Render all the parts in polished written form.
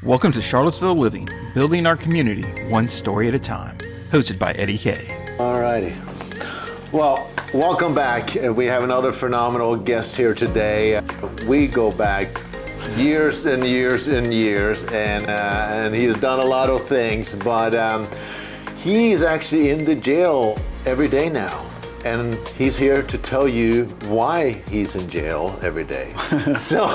Welcome to Charlottesville Living, building our community one story at a time. Hosted by Eddie K. Alrighty. Well, welcome back. We have another phenomenal guest here today. We go back years and years and years, and he has done a lot of things, but he's actually in the jail every day now. And he's here to tell you why he's in jail every day. So,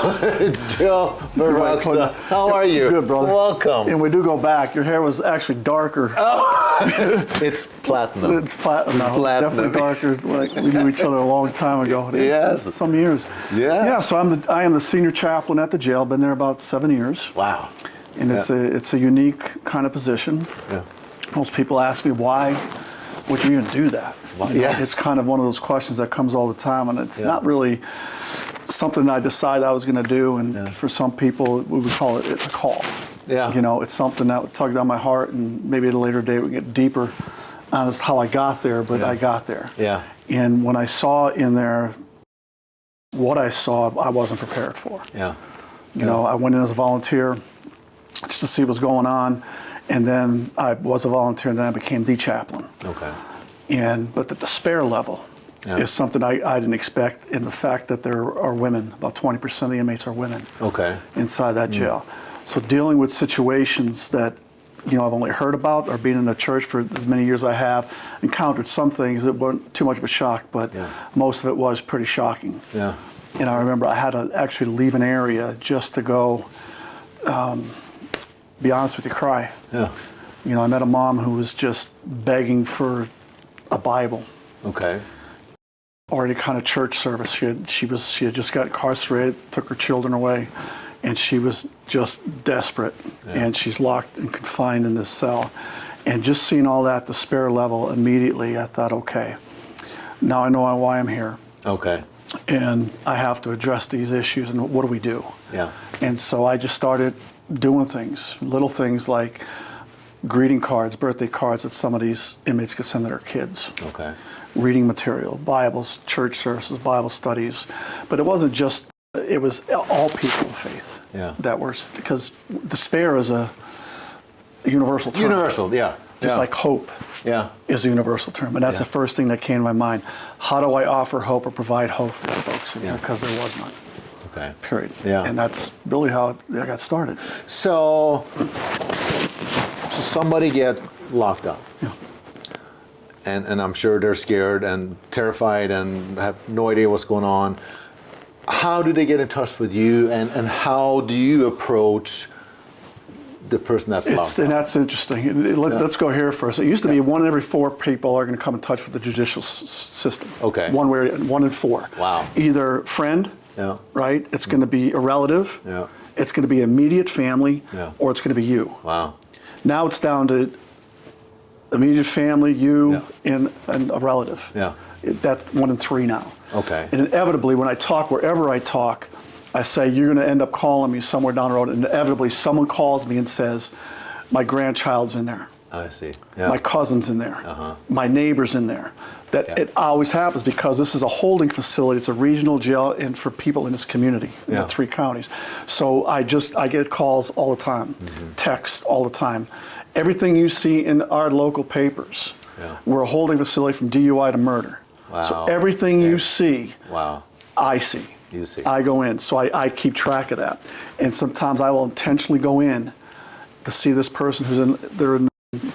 Joe Varaksa, how are you? Good, brother. Welcome. And we do go back. Your hair was actually darker. Oh, it's platinum. It's platinum. It's platinum. Definitely darker. Like we knew each other a long time ago. Yes. Some years. Yeah. Yeah. So I am the senior chaplain at the jail. Been there about 7 years. Wow. And it's a unique kind of position. Yeah. Most people ask me, why would you even do that? You know, Yes. It's kind of one of those questions that comes all the time, and it's not really something I decided I was going to do. And for some people, we would call it's a call. Yeah. You know, it's something that tugged on my heart, and maybe at a later date we get deeper on how I got there, but I got there. Yeah. And when I saw in there what I saw, I wasn't prepared for. Yeah. You know, I went in as a volunteer just to see what was going on, and then I was a volunteer, and then I became the chaplain. Okay. But the despair level is something I didn't expect, in the fact that there are women, about 20% of the inmates are women inside that jail. So dealing with situations that, you know, I've only heard about, or being in the church for as many years I have, encountered some things that weren't too much of a shock, but most of it was pretty shocking. Yeah. And I remember I had to actually leave an area just to go, be honest with you, cry. Yeah. You know, I met a mom who was just begging for a Bible. Okay. Already kind of church service. She had just got incarcerated, took her children away, and she was just desperate. And she's locked and confined in this cell. And just seeing all that despair level, immediately I thought, okay, now I know why I'm here. Okay. And I have to address these issues, and what do we do? Yeah. And so I just started doing things, little things like greeting cards, birthday cards that some of these inmates could send to their kids. Okay. Reading material, Bibles, church services, Bible studies. But it wasn't just, it was all people of faith. Yeah. That were, because despair is a universal term. Universal, yeah. Just like hope is a universal term. And that's the first thing that came to my mind. How do I offer hope or provide hope for these folks? Because there was none. Okay. Period. Yeah. And that's really how I got started. So somebody get locked up. Yeah. And I'm sure they're scared and terrified and have no idea what's going on. How do they get in touch with you, and how do you approach the person that's locked up? And that's interesting. Let's go here first. It used to be 1 in every 4 people are going to come in touch with the judicial system. Okay. 1 in 4. Wow. Either friend, right? It's going to be a relative. Yeah. It's going to be immediate family, or it's going to be you. Wow. Now it's down to immediate family, you, and a relative. Yeah. That's 1 in 3 now. Okay. And inevitably, when I talk, wherever I talk, I say, you're going to end up calling me somewhere down the road. And inevitably, someone calls me and says, my grandchild's in there. I see. Yeah. My cousin's in there. My neighbor's in there. It always happens because this is a holding facility. It's a regional jail and for people in this community, in the 3 counties. So I get calls all the time, text all the time. Everything you see in our local papers, we're a holding facility from DUI to murder. Wow. So everything you see, I see. You see. I go in. So I keep track of that. And sometimes I will intentionally go in to see this person they're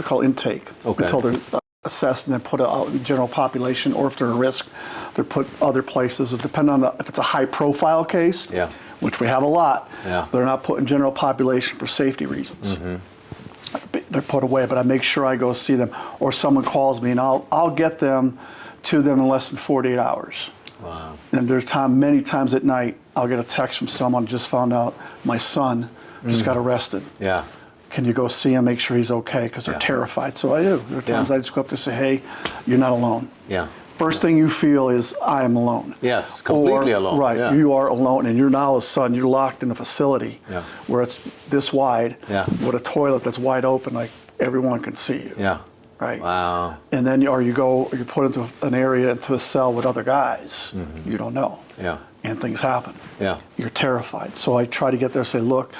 called intake until they're assessed and then put out in the general population, or if they're a risk, they're put other places. Depending on if it's a high profile case, which we have a lot, they're not put in general population for safety reasons. They're put away, but I make sure I go see them, or someone calls me and I'll get them to them in less than 48 hours. Wow. And there's many times at night I'll get a text from someone, just found out my son just got arrested. Yeah. Can you go see him, make sure he's okay, because they're terrified. So I do. There are times I just go up there and say, hey, you're not alone. Yeah. First thing you feel is, I am alone. Yes, completely alone. Right, you are alone, and you're now all of a sudden, you're locked in a facility where it's this wide, with a toilet that's wide open, like everyone can see you. Yeah. Right. Wow. And then you're put into an area, into a cell with other guys you don't know. Yeah. And things happen. Yeah. You're terrified. So I try to get there and say, look,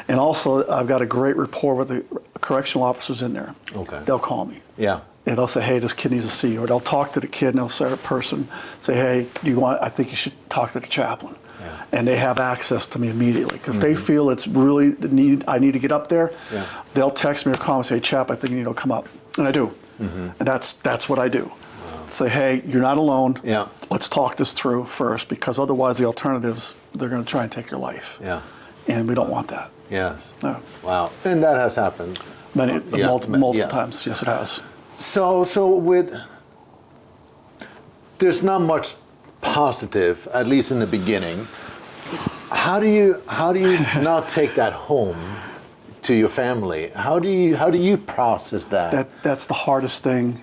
And also, I've got a great rapport with the correctional officers in there. Okay. They'll call me. Yeah. And they'll say, hey, this kid needs to see you. Or they'll talk to the kid and they'll say a person, say, hey, I think you should talk to the chaplain. Yeah. And they have access to me immediately. Because they feel it's really I need to get up there, they'll text me or call me and say, Chap, I think you need to come up. And I do. And that's what I do. Wow. Say, hey, you're not alone. Yeah. Let's talk this through first, because otherwise the alternatives, they're going to try and take your life. Yeah. And we don't want that. Yes. No. Wow. And that has happened. Multiple times. Yes, it has. So there's not much positive, at least in the beginning. How do you now take that home to your family? How do you process that? That's the hardest thing.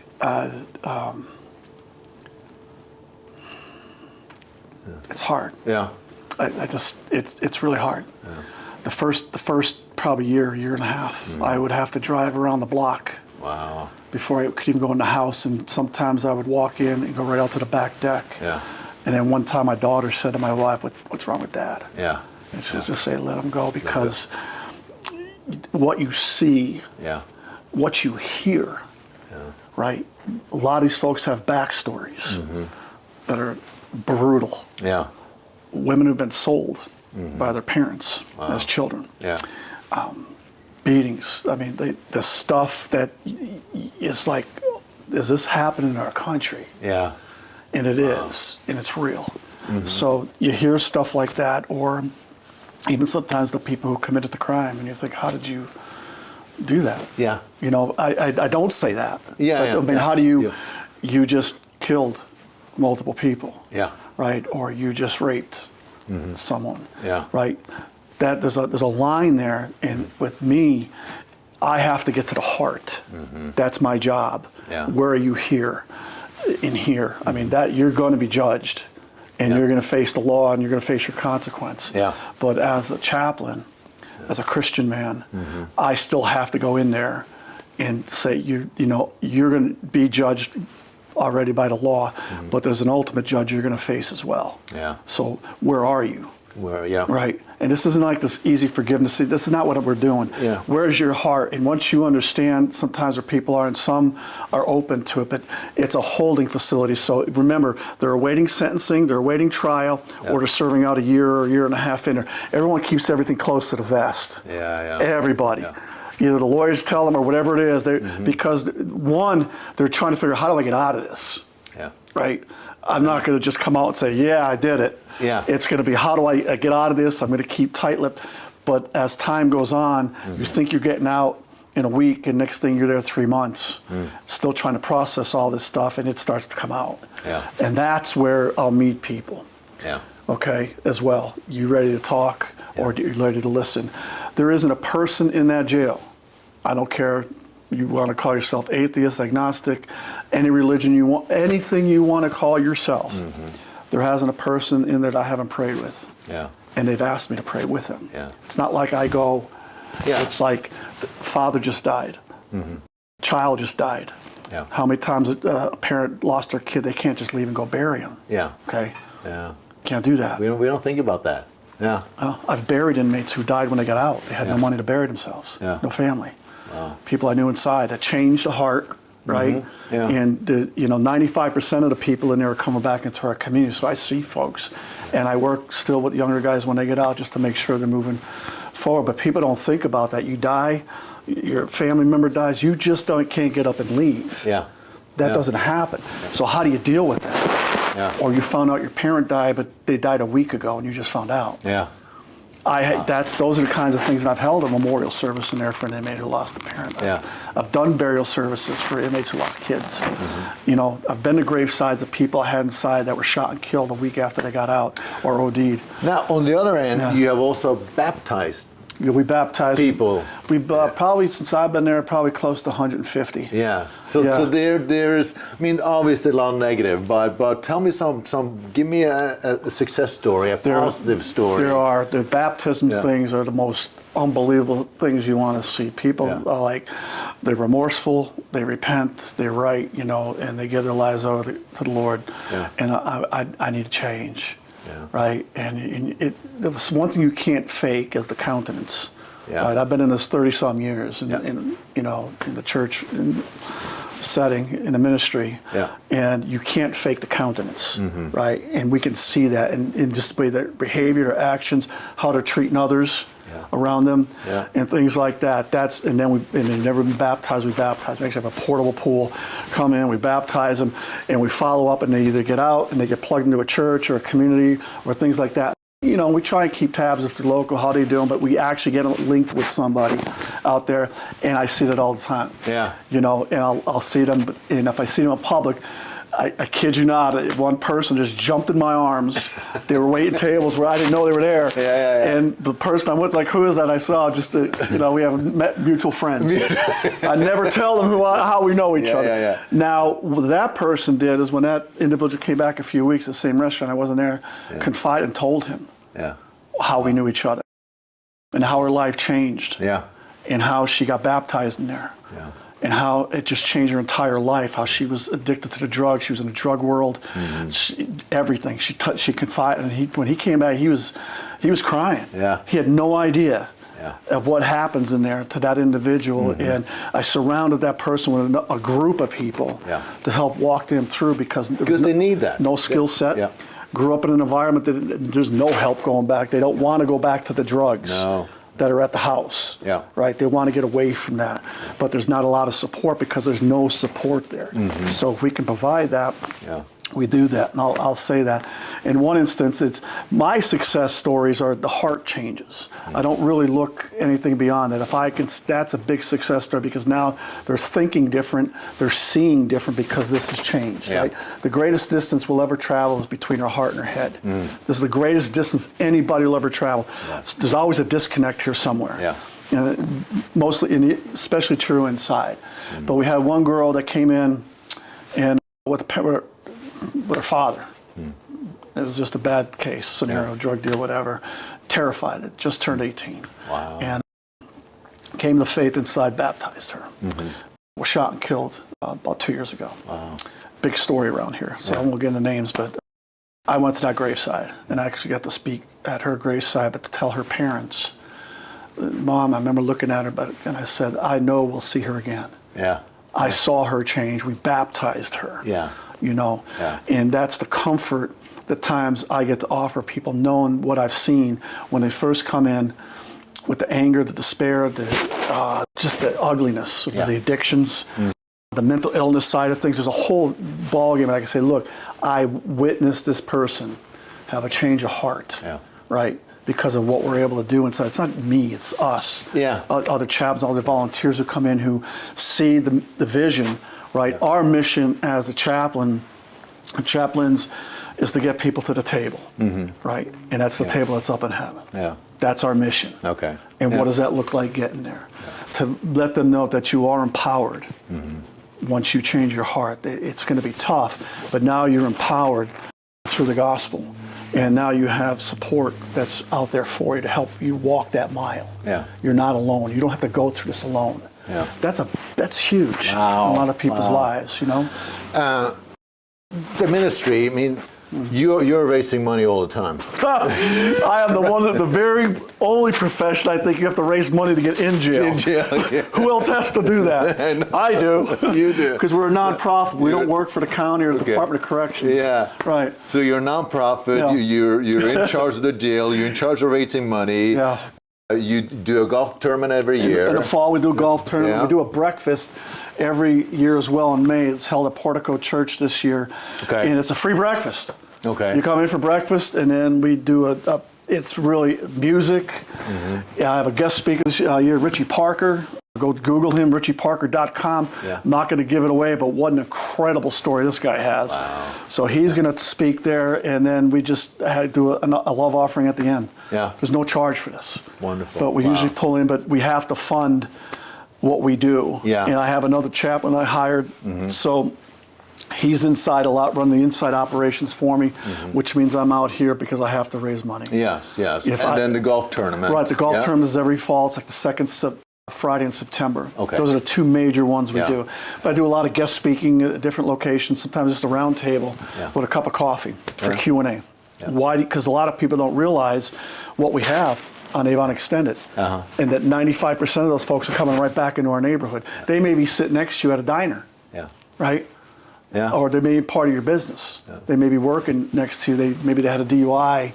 It's hard. Yeah. It's really hard. Yeah. The first probably year and a half, I would have to drive around the block. Wow. Before I could even go in the house, and sometimes I would walk in and go right out to the back deck. Yeah. And then one time my daughter said to my wife, what's wrong with Dad? Yeah. And she'll just say, let him go, because what you see, what you hear, right? A lot of these folks have backstories that are brutal. Yeah. Women who've been sold by their parents as children. Yeah. Beatings. I mean, the stuff that is like, is this happening in our country? Yeah. And it is, and it's real. So you hear stuff like that, or even sometimes the people who committed the crime, and you think, how did you do that? Yeah. You know, I don't say that. Yeah. I mean, how do you just killed multiple people? Yeah. Right? Or you just raped someone? Yeah. Right? That there's a line there, and with me, I have to get to the heart. That's my job. Yeah. Where are you here? In here. I mean, that you're going to be judged, and you're going to face the law, and you're going to face your consequence. Yeah. But as a chaplain, as a Christian man, I still have to go in there and say, you know, you're going to be judged already by the law, but there's an ultimate judge you're going to face as well. Yeah. So where are you? Right. And this isn't like this easy forgiveness. This is not what we're doing. Yeah. Where's your heart? And once you understand, sometimes where people are, and some are open to it, but it's a holding facility. So remember, they're awaiting sentencing, they're awaiting trial, or they're serving out a year or a year and a half in there. Everyone keeps everything close to the vest. Yeah. Everybody. Yeah. Either the lawyers tell them or whatever it is, because one, they're trying to figure out, how do I get out of this? Yeah. Right? I'm not going to just come out and say, yeah, I did it. Yeah. It's going to be, how do I get out of this? I'm going to keep tight-lipped. But as time goes on, you think you're getting out in a week, and next thing you're there 3 months, still trying to process all this stuff, and it starts to come out. Yeah. And that's where I'll meet people. Yeah. Okay, as well. You ready to talk, or you ready to listen? There isn't a person in that jail. I don't care. You want to call yourself atheist, agnostic, any religion you want, anything you want to call yourself. There hasn't a person in there that I haven't prayed with. Yeah. And they've asked me to pray with them. Yeah. It's not like I go, it's like the father just died. Child just died. Yeah. How many times a parent lost their kid, they can't just leave and go bury him. Yeah. Okay? Yeah. Can't do that. We don't think about that. Yeah. I've buried inmates who died when they got out. They had no money to bury themselves. Yeah. No family. Wow. People I knew inside. That changed the heart, right? Yeah. And 95% of the people in there are coming back into our community. So I see folks, and I work still with younger guys when they get out, just to make sure they're moving forward. But people don't think about that. You die, your family member dies, you just can't get up and leave. Yeah. That doesn't happen. Yeah. So how do you deal with that? Yeah. Or you found out your parent died, but they died a week ago, and you just found out. Yeah. Those are the kinds of things, and I've held a memorial service in there for an inmate who lost a parent. I've done burial services for inmates who lost kids. You know, I've been to grave sides of people I had inside that were shot and killed a week after they got out or OD'd. Now, on the other end, you have also baptized we baptized people. We probably, since I've been there, probably close to 150. Yeah. So there's, I mean, obviously a lot of negative, but tell me give me a success story, a positive story. There are. The baptisms things are the most unbelievable things you want to see. People are like, they're remorseful, they repent, they write, and they give their lives over to the Lord. Yeah. And I need to change. Yeah. Right, and it was one thing you can't fake is the countenance Yeah. Right? I've been in this 30-some years, in the church setting, in the ministry, and you can't fake the countenance, right? And we can see that in just the way their behavior, their actions, how they're treating others around them, and things like that. And they've never been baptized. We baptize. We actually have a portable pool. Come in, we baptize them, and we follow up, and they either get out and they get plugged into a church or a community or things like that. We try and keep tabs if they're local, how they doing, but we actually get linked with somebody out there, and I see that all the time. Yeah. And I'll see them, and if I see them in public, I kid you not, one person just jumped in my arms. They were waiting tables where I didn't know they were there. And the person I'm with, like, who is that? I saw we have met mutual friends. I never tell them how we know each other. Now, what that person did is when that individual came back a few weeks, the same restaurant, I wasn't there, confided and told him how we knew each other and how her life changed and how she got baptized in there. And how it just changed her entire life, how she was addicted to the drugs, she was in the drug world, everything. She confided, and when he came back, he was crying. He had no idea of what happens in there to that individual, and I surrounded that person with a group of people to help walk them through because they need that. No skill set. Grew up in an environment that there's no help going back. They don't want to go back to the drugs. That are at the house, right? They want to get away from that, but there's not a lot of support because there's no support there. So if we can provide that, we do that, and I'll say that. In one instance, it's my success stories are the heart changes. I don't really look anything beyond that. If I can, that's a big success story because now they're thinking different, they're seeing different because this has changed, right? The greatest distance we'll ever travel is between our heart and our head. This is the greatest distance anybody will ever travel. There's always a disconnect here somewhere. And especially true inside. But we had one girl that came in and with her father. It was just a bad case scenario, drug deal, whatever. Terrified. It just turned 18. Wow. And came to faith inside, baptized her. Was shot and killed about 2 years ago. Wow. Big story around here, so I won't get into names, but I went to that graveside and I actually got to speak at her graveside, but to tell her parents, Mom, I remember looking at her, and I said, I know we'll see her again. I saw her change. We baptized her. And that's the comfort that times I get to offer people, knowing what I've seen when they first come in with the anger, the despair, just the ugliness of the addictions, the mental illness side of things. There's a whole ballgame. I can say, look, I witnessed this person have a change of heart, right? Because of what we're able to do inside. It's not me, it's us. Other chaplains, other volunteers who come in who see the vision, right? Our mission as the chaplains is to get people to the table, right? And that's the table that's up in heaven. That's our mission. And what does that look like getting there? To let them know that you are empowered once you change your heart. It's going to be tough, but now you're empowered through the gospel. And now you have support that's out there for you to help you walk that mile. You're not alone. You don't have to go through this alone. That's huge in a lot of people's lives, The ministry, I mean, you're raising money all the time. I am the very only profession I think you have to raise money to get in jail. Who else has to do that? I do. You do. Because we're a nonprofit. We don't work for the county or the Department of Corrections. Right. So you're a nonprofit. You're in charge of the jail. You're in charge of raising money. You do a golf tournament every year. In the fall, we do a golf tournament. We do a breakfast every year as well in May. It's held at Portico Church this year. And it's a free breakfast. You come in for breakfast, and then we do it's really music. I have a guest speaker this year, Richie Parker. Go Google him, richieparker.com. I'm not going to give it away, but what an incredible story this guy has. So he's going to speak there, and then we just do a love offering at the end. There's no charge for this. Wonderful. But we usually pull in, but we have to fund what we do. And I have another chaplain I hired. So he's inside a lot, running the inside operations for me, which means I'm out here because I have to raise money. Then the golf tournament. Right, the golf tournament is every fall. It's like the second Friday in September. Those are the two major ones we do. But I do a lot of guest speaking at different locations, sometimes just a round table with a cup of coffee for Q&A. Why? Because a lot of people don't realize what we have. on Avon Extended, and that 95% of those folks are coming right back into our neighborhood. They may be sitting next to you at a diner, right? Yeah. Or they may be part of your business. Yeah. They may be working next to you. Maybe they had a DUI,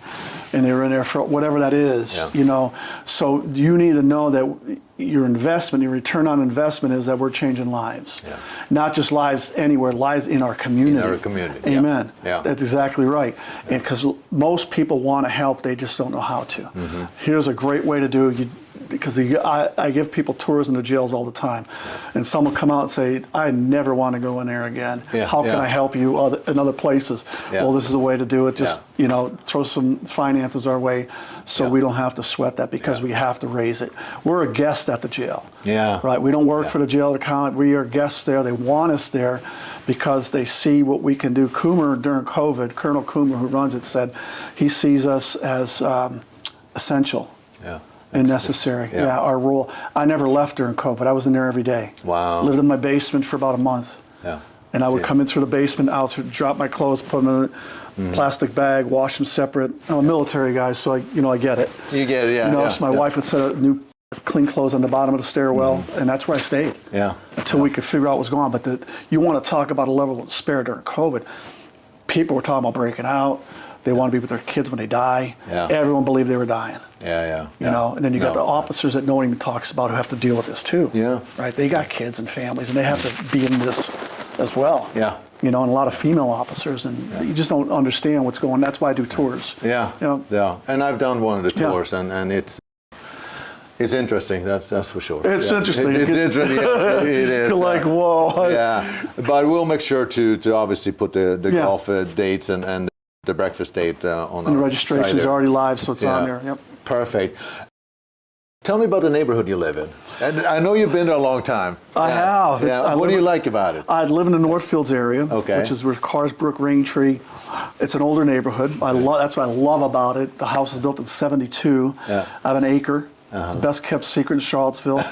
and they were in there for whatever that is. Yeah. So you need to know that your investment, your return on investment, is that we're changing lives, not just lives anywhere, lives in our community. In our community. Amen. Yeah. That's exactly right. Yeah. And because most people want to help, they just don't know how to. Mm-hmm. Here's a great way to do it. Because I give people tours in the jails all the time, and some will come out and say, I never want to go in there again. Yeah, how can I help you in other places? Yeah. Well, this is a way to do it. Just throw some finances our way so we don't have to sweat that, because we have to raise it. We're a guest at the jail. Yeah. Right? We don't work for the jail account. We are guests there. They want us there because they see what we can do. Coomer, during COVID, Colonel Coomer, who runs it, said he sees us as essential. Yeah. And necessary. Yeah, our role. I never left during COVID. I was in there every day. Wow. Lived in my basement for about a month. Yeah. And I would come in through the basement, out, drop my clothes, put them in a plastic bag, wash them separate. I'm a military guy, so I get it. You get it, yeah. So my wife would set a new clean clothes on the bottom of the stairwell, and that's where I stayed. Yeah. Until we could figure out what was going on. But you want to talk about a level of despair during COVID. People were talking about breaking out. They want to be with their kids when they die. Yeah. Everyone believed they were dying. You know, and then you got the officers that no one even talks about who have to deal with this too. Yeah. Right? They got kids and families, and they have to be in this as well. Yeah. And a lot of female officers, and you just don't understand what's going on. That's why I do tours. Yeah. Yeah. And I've done one of the tours, and it's interesting. That's for sure. It's interesting. It's interesting. Yes, it is. You're like, whoa. Yeah. But we'll make sure to obviously put the golf dates and the breakfast date on the registration is already live, so it's on there. Yep. Perfect. Tell me about the neighborhood you live in. And I know you've been there a long time. I have. Yeah. What do you like about it? I live in the Northfields area, which is where Carsbrook, Raintree. It's an older neighborhood. That's what I love about it. The house was built in '72. Yeah. I have an acre. It's the best kept secret in Charlottesville.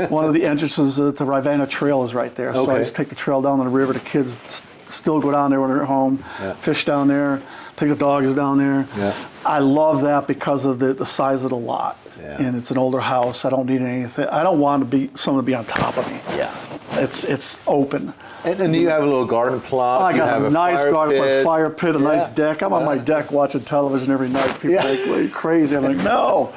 One of the entrances to Rivanna Trail is right there. So I just take the trail down to the river. The kids still go down there when they're at home, fish down there, take the dogs down there. Yeah. I love that because of the size of the lot. Yeah. And it's an older house. I don't need anything. I don't want someone to be on top of me. Yeah. It's open. And you have a little garden plot. I got a nice garden plot, fire pit, a nice deck. I'm on my deck watching television every night. People are like, well, you're crazy. I'm like, no,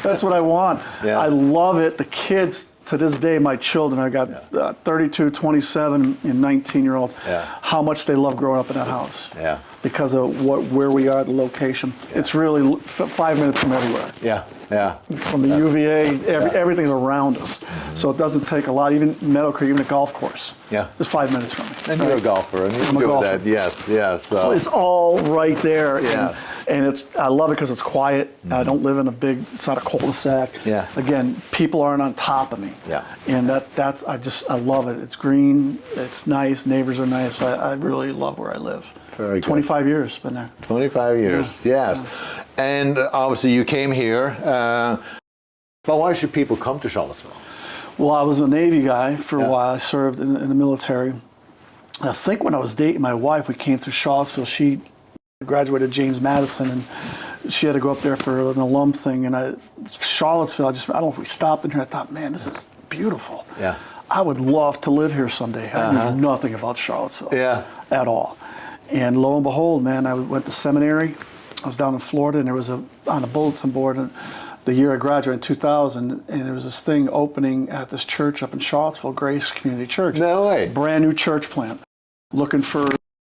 that's what I want. Yeah. I love it. The kids, to this day, my children, I got 32, 27, and 19-year-olds, how much they love growing up in that house. Yeah. Because of where we are, the location. Yeah. It's really 5 minutes from everywhere. Yeah. Yeah. From the UVA, everything's around us. Mm-hmm. So it doesn't take a lot, even Meadow Creek, even a golf course. Yeah. It's 5 minutes from me. And you're a golfer, and you're doing that. Yes, yes. So it's all right there. Yeah. And I love it because it's quiet. Mm-hmm. I don't live in it's not a cul-de-sac. Yeah. Again, people aren't on top of me. Yeah. And I love it. It's green, it's nice, neighbors are nice. I really love where I live. Very good. 25 years, been there. 25 years, yes. Yeah. And obviously you came here, but why should people come to Charlottesville? Well, I was a Navy guy for a while. I served in the military. I think when I was dating my wife, we came through Charlottesville. She graduated James Madison, and she had to go up there for an alum thing. And Charlottesville, I don't know if we stopped in here. I thought, man, this is beautiful. Yeah. I would love to live here someday. I knew nothing about Charlottesville at all. And lo and behold, man, I went to seminary. I was down in Florida, and there was on a bulletin board the year I graduated in 2000, and there was this thing opening at this church up in Charlottesville, Grace Community Church. No way. Brand new church plant. Looking for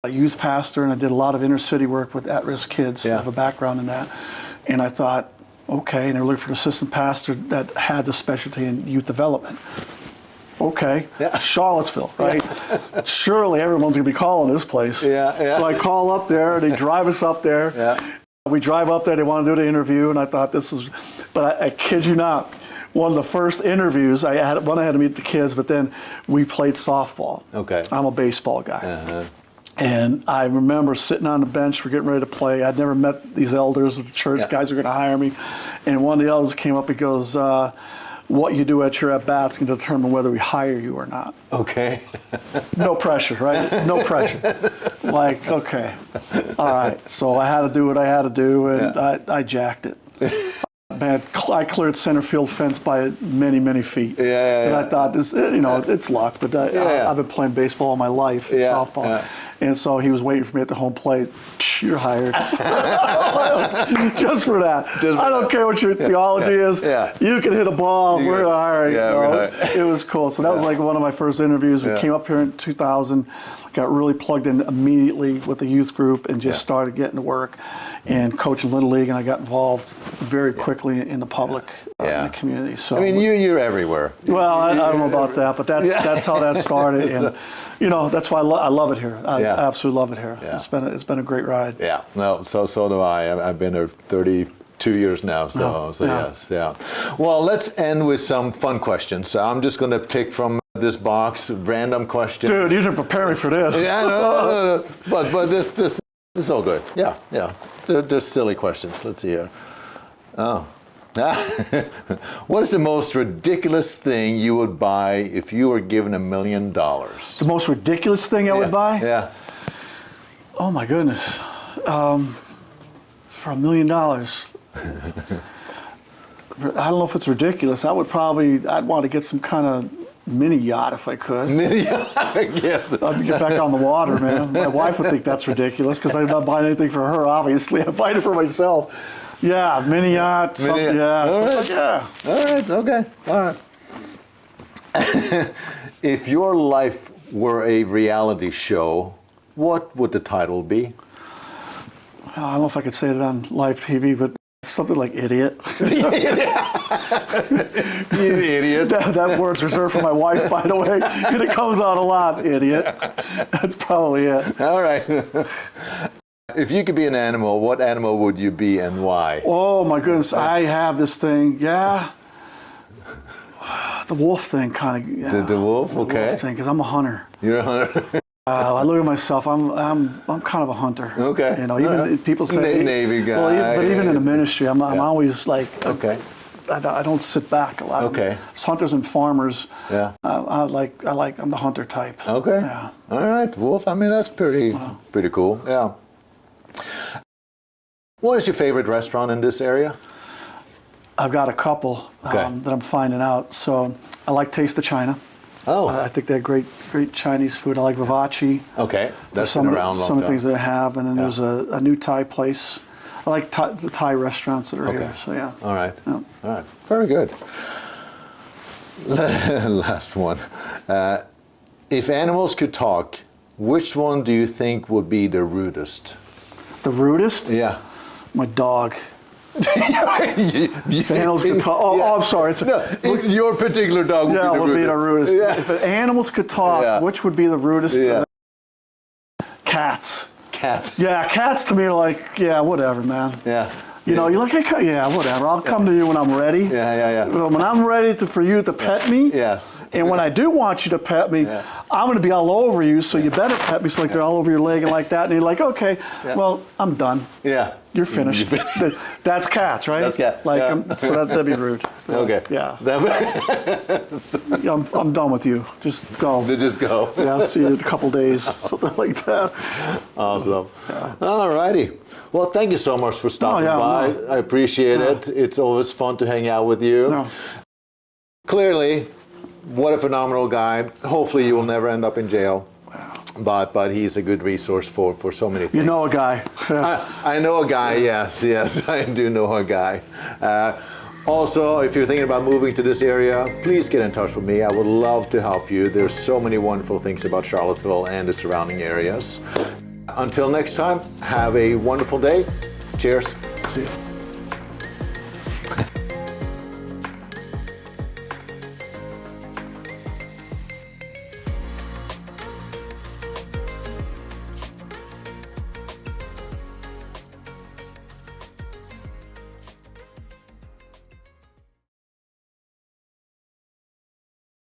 a youth pastor, and I did a lot of inner city work with at-risk kids. I have a background in that. And I thought, okay, and they were looking for an assistant pastor that had the specialty in youth development. Okay, Charlottesville, right? Surely everyone's gonna be calling this place. So I call up there, they drive us up there. We drive up there, they want to do the interview, and I thought but I kid you not, one of the first interviews, I had to meet the kids, but then we played softball. Okay. I'm a baseball guy. And I remember sitting on the bench, we're getting ready to play. I'd never met these elders at the church, guys are gonna hire me. And one of the elders came up, he goes, what you do at your at-bats can determine whether we hire you or not. Okay. No pressure, right? No pressure. Like, okay, all right. So I had to do what I had to do, and I jacked it. man, I cleared center field fence by many feet. Yeah. I thought, it's luck, but I've been playing baseball all my life, softball. Yeah. And so he was waiting for me at the home plate. You're hired. Just for that. I don't care what your theology is. Yeah. You can hit a ball. We're hiring. Yeah, it was cool. So that was like one of my first interviews. We came up here in 2000, got really plugged in immediately with the youth group and just started getting to work and coaching Little League. And I got involved very quickly in the public, in the community. So I mean, you're everywhere. Well, I don't know about that, but that's how that started. And that's why I love it here. I absolutely love it here. Yeah. It's been a great ride. Yeah, no, so do I. I've been here 32 years now, yes. Well, let's end with some fun questions. So I'm just going to pick from this box random questions. Dude, you didn't prepare me for this. Yeah, no. But this is all good. Yeah. They're silly questions. Let's see here. Oh. What is the most ridiculous thing you would buy if you were given $1 million? The most ridiculous thing I would buy? Yeah. Oh my goodness. For $1 million. I don't know if it's ridiculous. I'd want to get some kind of mini yacht if I could. Mini yacht, yes. I'd get back on the water, man. My wife would think that's ridiculous because I'm not buying anything for her, obviously. I'm buying it for myself. Yeah, mini yacht. Something, yeah. All right. Yeah. All right. Okay. All right. If your life were a reality show, what would the title be? I don't know if I could say it on live TV, but something like idiot. You idiot. That word's reserved for my wife, by the way, and it comes out a lot, idiot. That's probably it. All right. If you could be an animal, what animal would you be and why? Oh my goodness, I have this thing. Yeah, the wolf thing, kind of. Yeah. The wolf, okay. The wolf thing, because I'm a hunter. You're a hunter. I look at myself. I'm kind of a hunter. Okay. Even people say Navy guy. Well, even in the ministry, I'm always like. Okay. I don't sit back a lot. Okay. It's hunters and farmers. Yeah. I'm the hunter type. Okay. Yeah. All right, wolf. I mean, that's pretty cool. Yeah. What is your favorite restaurant in this area? I've got a couple that I'm finding out. So I like Taste of China. Oh. I think they have great Chinese food. I like Vivace. Okay, that's been around long some of the things that I have, and then there's a new Thai place. I like the Thai restaurants that are here. So yeah. All right. Yeah. All right. Very good. Last one. If animals could talk, which one do you think would be the rudest? The rudest? Yeah. My dog. If animals could talk. Oh, I'm sorry. Your particular dog would be the rudest. Yeah. If animals could talk, which would be the rudest? Yeah. Cats. Cats. Yeah, cats to me are like, whatever, man. Yeah. You're like, whatever. I'll come to you when I'm ready. Yeah. When I'm ready for you to pet me. Yes. And when I do want you to pet me, I'm going to be all over you, so you better pet me. So like they're all over your leg and like that. And you're like, okay, well, I'm done. Yeah. You're finished. That's cats, right? That's cat. So that'd be rude. Okay. Yeah. I'm done with you. Just go. Just go. Yeah, I'll see you in a couple days. Something like that. Awesome. Yeah. All righty. Well, thank you so much for stopping by. I appreciate it. It's always fun to hang out with you. Clearly, what a phenomenal guy. Hopefully you will never end up in jail. But he's a good resource for so many things. You know a guy. I know a guy, yes, I do know a guy. Also, if you're thinking about moving to this area, please get in touch with me. I would love to help you. There's so many wonderful things about Charlottesville and the surrounding areas. Until next time, have a wonderful day. Cheers. See you.